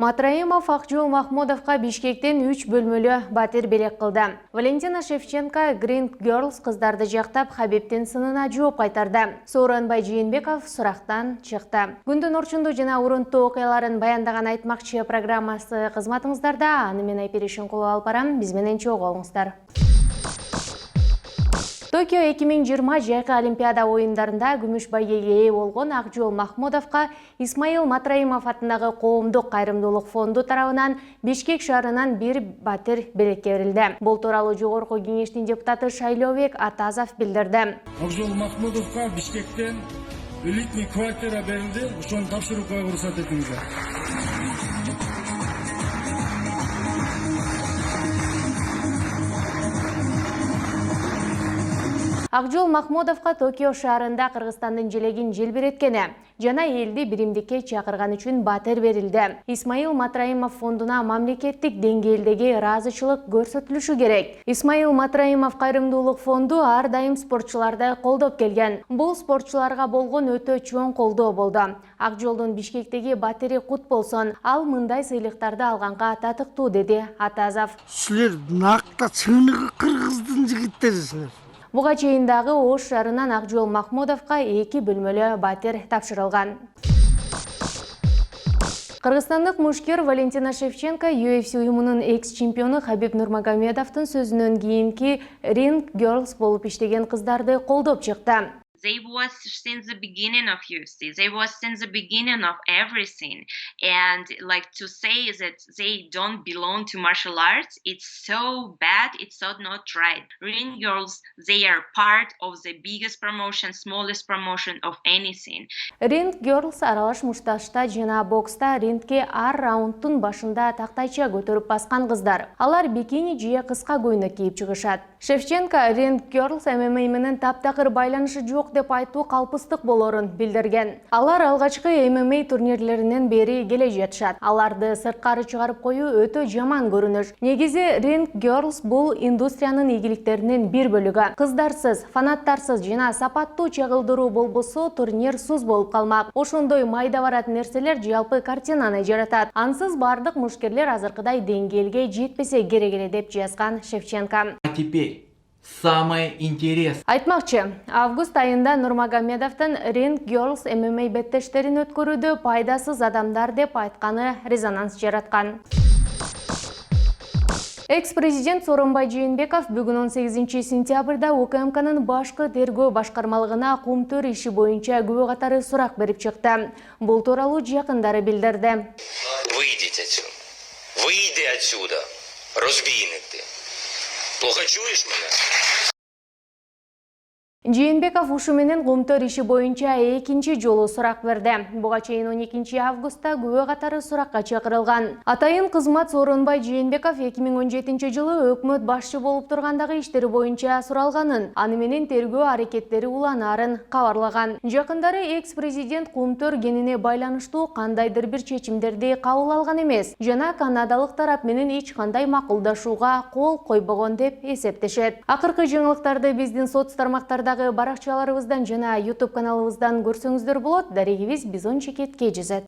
Матраимов Акжол Махмудовка Бишкектен 3 бөлмөлүү батир белек кылды. Валентина Шевченко Green Girls кыздарды жактап Хабибтин сынына жооп кайтарды. Сооронбай Жээнбеков сурактан чыкты. Күндүн орчундуу жана урунттуу окуяларын баяндаган Айтмакчы программасы кызматыңыздарда. Аны мен Айперишин кулуп алып барам. Биз менен чогуу болуңуздар. Токио 2020 жайкы Олимпиада оюндарында күмүш байгеге ээ болгон Акжол Махмудовка Исмаил Матраимов атындагы коомдук кайрымдуулук фонду тарабынан Бишкек шаарынан бир батир белекке берилди. Бул тууралуу Жогорку кеңештин депутаты Шайлообек Атазов билдирди. Акжол Махмудовка Бишкектен элитный квартира берилди. Ошону тапшырууга уруксат этиңиздер. Акжол Махмудовка Токио шаарында Кыргызстандын желегин желбиреткени жана элди биримдикке чакырган үчүн батир берилди. Исмаил Матраимов фондуна мамлекеттик деңгээлдеги ыраазычылык көрсөтүлүшү керек. Исмаил Матраимов кайрымдуулук фонду ар дайым спортчуларды колдоп келген. Бул спортчуларга болгон өтө чоң колдоо болду. Акжолдун Бишкектеги батири кут болсун, ал мындай сыйлыктарды алганга татыктуу, деди Атазов. Силер накта чыныгы кыргыздын жигиттерисиңер. Буга чейин дагы Ош шаарынан Акжол Махмудовка 2 бөлмөлүү батир тапшырылган. Кыргызстандык мушкер Валентина Шевченко UFC уюмунун экс-чемпиону Хабиб Нурмагомедовдун сөзүнөн кийинки Ring Girls болуп иштеген кыздарды колдоп чыкты. They was since the beginning of UFC. They was since the beginning of everything. And like to say that they don't belong to martial arts, it's so bad, it's so not right. Ring Girls, they are part of the biggest promotion, smallest promotion of anything. Ring Girls аралаш мушташта жана бокста рингке ар раундтун башында тактайча көтөрүп баскан кыздар. Алар бикини же кыска көйнөк кийип чыгышат. Шевченко Ring Girls MMA менен таптакыр байланышы жок деп айтуу калпыстык болорун билдирген. Алар алгачкы MMA турнирлеринен бери келе жатышат. Аларды сырткары чыгарып коюу өтө жаман көрүнүш. Негизи Ring Girls бул индустриянын ийгиликтеринин бир бөлүгү. Кыздарсыз, фанаттарсыз жана сапаттуу чагылдыруу болбосо турнир суз болуп калмак. Ошондой майда барат нерселер жалпы картинаны жаратат. Ансыз бардык мушкерлер азыркыдай деңгээлге жетпесе керек эле деп жазган Шевченко. А теперь самое интересное. Айтмакчы, август айында Нурмагомедовдун Ring Girls MMA беттештерин өткөрүүдө пайдасыз адамдар деп айтканы резонанс жараткан. Экс-президент Сооронбай Жээнбеков бүгүн 18 сентябрда УКМКнын башкы тергөө башкармалыгына кумтөр иши боюнча күбө катары сурак берип чыкты. Бул тууралуу жакындары билдирди. Выйдите отсюда. Выйди отсюда. Разбийник ты. Плохо чуешь меня? Жээнбеков ушу менен кумтөр иши боюнча экинчи жолу сурак берди. Буга чейин 12 августта күбө катары суракка чакырылган. Атайын кызмат Сооронбай Жээнбеков 2017 жылы өкмөт башчы болуп тургандагы иштери боюнча суралганын, аны менен тергөө аракеттери уланаарын кабарлаган. Жакындары экс-президент кумтөр кенине байланыштуу кандайдыр бир чечимдерди кабыл алган эмес жана канадалык тарап менен эч кандай макулдашууга кол койбогон деп эсептешет. Акыркы жаңылыктарды биздин соц тармактарда баракчаларыбыздан жана YouTube каналыбыздан көрсөңүздөр болот. Дарегибиз Бизон Чекетке жазат.